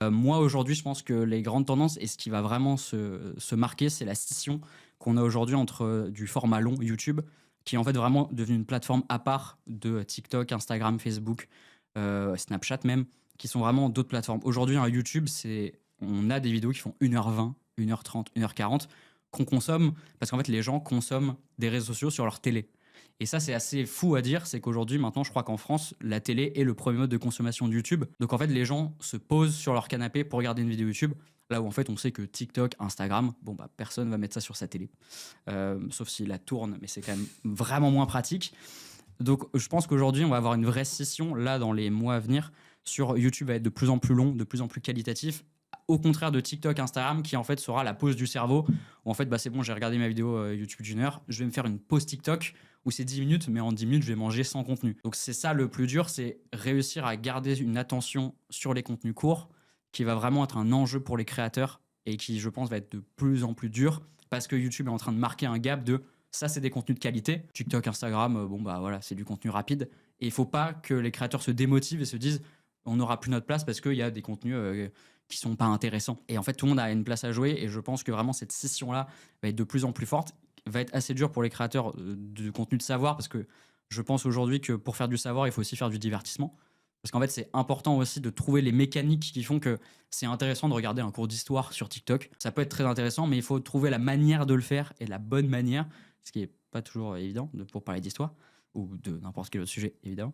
Moi, aujourd'hui, je pense que les grandes tendances et ce qui va vraiment se marquer, c'est la scission qu'on a aujourd'hui entre du format long YouTube, qui est en fait vraiment devenu une plateforme à part de TikTok, Instagram, Facebook, Snapchat même, qui sont vraiment d'autres plateformes. Aujourd'hui, un YouTube, on a des vidéos qui font 1h20, 1h30, 1h40 qu'on consomme parce qu'en fait, les gens consomment des réseaux sociaux sur leur télé. Et ça, c'est assez fou à dire, c'est qu'aujourd'hui, maintenant, je crois qu'en France, la télé est le premier mode de consommation de YouTube. Donc en fait, les gens se posent sur leur canapé pour regarder une vidéo YouTube, là où en fait, on sait que TikTok, Instagram, bon bah personne va mettre ça sur sa télé, sauf s'il la tourne, mais c'est quand même vraiment moins pratique. Donc je pense qu'aujourd'hui, on va avoir une vraie scission là dans les mois à venir sur YouTube va être de plus en plus long, de plus en plus qualitatif. Au contraire de TikTok, Instagram, qui en fait sera la pause du cerveau, où en fait, bah, c'est bon, j'ai regardé ma vidéo YouTube d'une heure, je vais me faire une pause TikTok, où c'est 10 minutes, mais en 10 minutes, je vais manger sans contenu. Donc c'est ça le plus dur, c'est réussir à garder une attention sur les contenus courts, qui va vraiment être un enjeu pour les créateurs, et qui, je pense, va être de plus en plus dur, parce que YouTube est en train de marquer un gap de ça, c'est des contenus de qualité. TikTok, Instagram, bon, bah voilà, c'est du contenu rapide. Et il faut pas que les créateurs se démotivent et se disent on n'aura plus notre place parce qu'il y a des contenus qui sont pas intéressants. Et en fait, tout le monde a une place à jouer. Et je pense que vraiment, cette scission-là va être de plus en plus forte. Va être assez dur pour les créateurs de contenu de savoir parce que je pense aujourd'hui que pour faire du savoir, il faut aussi faire du divertissement. Parce qu'en fait, c'est important aussi de trouver les mécaniques qui font que c'est intéressant de regarder un cours d'histoire sur TikTok. Ça peut être très intéressant, mais il faut trouver la manière de le faire et la bonne manière, ce qui est pas toujours évident pour parler d'histoire ou de n'importe quel autre sujet, évidemment.